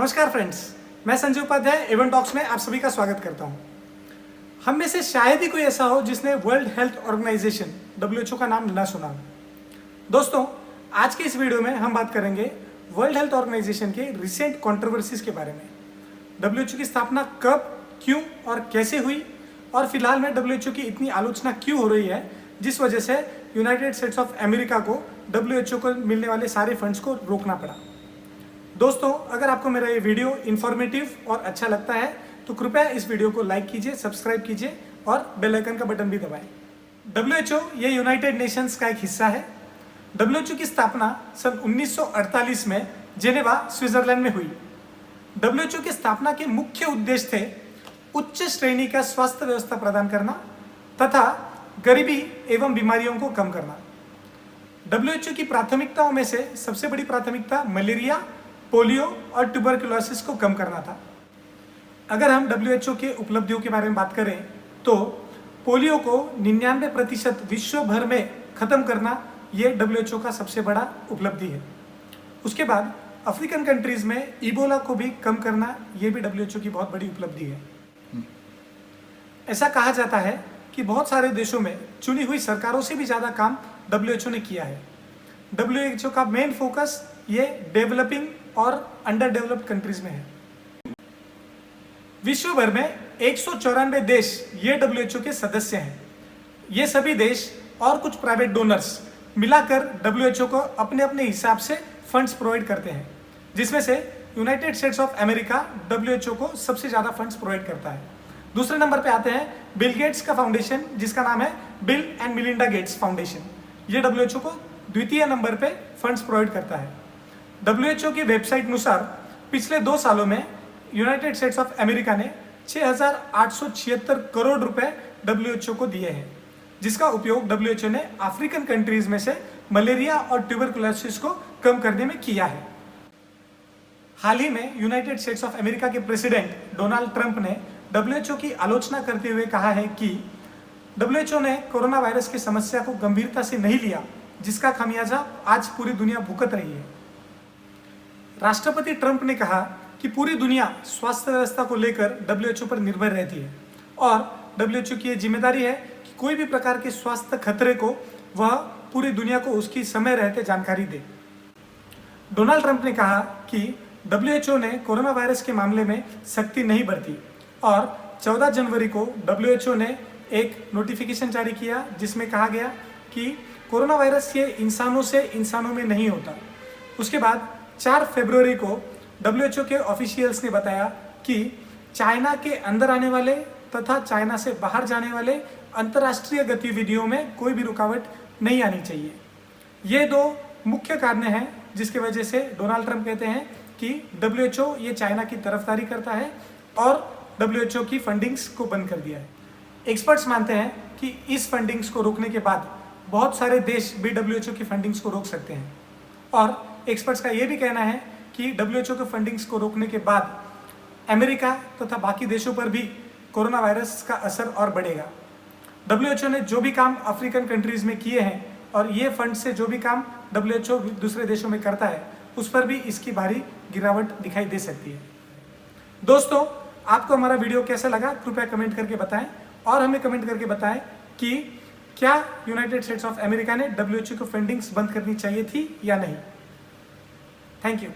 नमस्कार फ्रेंड्स, मैं Sanjay Upadhyay Avon talks में आप सभी का स्वागत करता हूं। हम में से शायद ही कोई ऐसा हो जिसने वर्ल्ड हेल्थ ऑर्गेनाइजेशन WHO का नाम ना सुना हो। दोस्तों, आज के इस वीडियो में हम बात करेंगे वर्ल्ड हेल्थ ऑर्गेनाइजेशन के रिसेंट कंट्रोवर्सीज के बारे में। WHO की स्थापना कब, क्यों और कैसे हुई, और फिलहाल में WHO की इतनी आलोचना क्यों हो रही है जिस वजह से यूनाइटेड स्टेट्स ऑफ अमेरिका को WHO को मिलने वाले सारे फंड्स को रोकना पड़ा। दोस्तों, अगर आपको मेरा ये वीडियो इन्फॉर्मेटिव और अच्छा लगता है तो कृपया इस वीडियो को लाइक कीजिए, सब्सक्राइब कीजिए और बेल आइकन का बटन भी दबाएं। WHO ये यूनाइटेड नेशंस का एक हिस्सा है। WHO की स्थापना सन 1948 में जेनेवा, स्विट्जरलैंड में हुई। WHO की स्थापना के मुख्य उद्देश्य थे उच्च श्रेणी का स्वास्थ्य व्यवस्था प्रदान करना तथा गरीबी एवं बीमारियों को कम करना। WHO की प्राथमिकताओं में से सबसे बड़ी प्राथमिकता मलेरिया, पोलियो और ट्यूबरकुलोसिस को कम करना था। अगर हम WHO के उपलब्धियों के बारे में बात करें तो पोलियो को 99% विश्व भर में खत्म करना ये WHO का सबसे बड़ा उपलब्धि है। उसके बाद अफ्रीकन कंट्रीज में इबोला को भी कम करना ये भी WHO की बहुत बड़ी उपलब्धि है। ऐसा कहा जाता है कि बहुत सारे देशों में चुनी हुई सरकारों से भी ज़्यादा काम WHO ने किया है। WHO का मेन फोकस ये डेवलपिंग और अंडर डेवलप्ड कंट्रीज में है। विश्व भर में 194 देश ये WHO के सदस्य हैं। ये सभी देश और कुछ प्राइवेट डोनर्स मिलाकर WHO को अपने अपने हिसाब से फंड्स प्रोवाइड करते हैं, जिसमें से United states of America WHO को सबसे ज़्यादा फंड्स प्रोवाइड करता है। दूसरे नंबर पे आते हैं बिल गेट्स का फाउंडेशन, जिसका नाम है bill and Melinda Gates foundation. ये WHO को द्वितीय नंबर पे फंड्स प्रोवाइड करता है। WHO की वेबसाइट अनुसार पिछले 2 सालों में यूनाइटेड स्टेट्स ऑफ अमेरिका ने 6,876 करोड़ रुपए WHO को दिए हैं, जिसका उपयोग WHO ने अफ्रीकन कंट्रीज में से मलेरिया और ट्यूबरकुलोसिस को कम करने में किया है। हाल ही में यूनाइटेड स्टेट्स ऑफ अमेरिका के प्रेसिडेंट डोनाल्ड ट्रंप ने WHO की आलोचना करते हुए कहा है कि WHO ने कोरोना वायरस की समस्या को गंभीरता से नहीं लिया, जिसका खामियाजा आज पूरी दुनिया भुगत रही है। राष्ट्रपति ट्रंप ने कहा कि पूरी दुनिया स्वास्थ्य व्यवस्था को लेकर WHO पर निर्भर रहती है और WHO की ये जिम्मेदारी है कि कोई भी प्रकार के स्वास्थ्य खतरे को वह पूरी दुनिया को उसकी समय रहते जानकारी दे। डोनाल्ड ट्रंप ने कहा कि WHO ने कोरोना वायरस के मामले में सख्ती नहीं बरती और 14 जनवरी को WHO ने एक नोटिफिकेशन जारी किया जिसमें कहा गया कि कोरोना वायरस ये इंसानों से इंसानों में नहीं होता। उसके बाद 4 फरवरी को WHO के ऑफिशियल्स ने बताया कि चाइना के अंदर आने वाले तथा चाइना से बाहर जाने वाले अंतर्राष्ट्रीय गतिविधियों में कोई भी रुकावट नहीं आनी चाहिए। ये 2 मुख्य कारण हैं जिसकी वजह से डोनाल्ड ट्रंप कहते हैं कि WHO ये चाइना की तरफदारी करता है और WHO की फंडिंग्स को बंद कर दिया है। एक्सपर्ट्स मानते हैं कि इस फंडिंग्स को रोकने के बाद बहुत सारे देश भी WHO की फंडिंग्स को रोक सकते हैं और एक्सपर्ट्स का ये भी कहना है कि WHO के फंडिंग्स को रोकने के बाद अमेरिका तथा बाकी देशों पर भी कोरोना वायरस का असर और बढ़ेगा। WHO ने जो भी काम अफ्रीकन कंट्रीज में किए हैं और ये फंड से जो भी काम WHO दूसरे देशों में करता है उस पर भी इसकी भारी गिरावट दिखाई दे सकती है। दोस्तों, आपको हमारा वीडियो कैसा लगा कृपया कमेंट करके बताएं और हमें कमेंट करके बताएं कि क्या यूनाइटेड स्टेट्स ऑफ अमेरिका ने WHO की फंडिंग्स बंद करनी चाहिए थी या नहीं। Thank you.